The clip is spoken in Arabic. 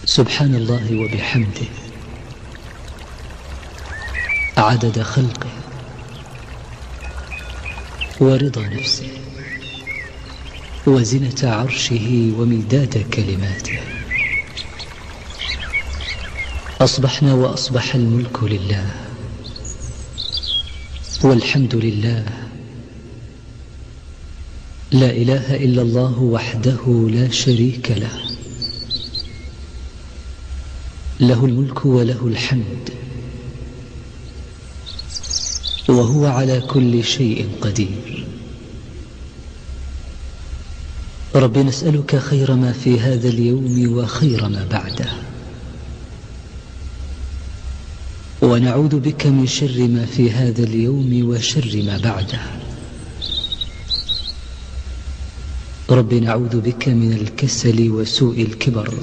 سبحان الله وبحمده عدد خلقه ورضا نفسه وزنة عرشه ومداد كلماته. أصبحنا وأصبح الملك لله والحمد لله، لا إله إلا الله وحده لا شريك له، له الملك وله الحمد وهو على كل شيء قدير. رب نسألك خير ما في هذا اليوم وخير ما بعده، ونعوذ بك من شر ما في هذا اليوم وشر ما بعده. رب نعوذ بك من الكسل وسوء الكبر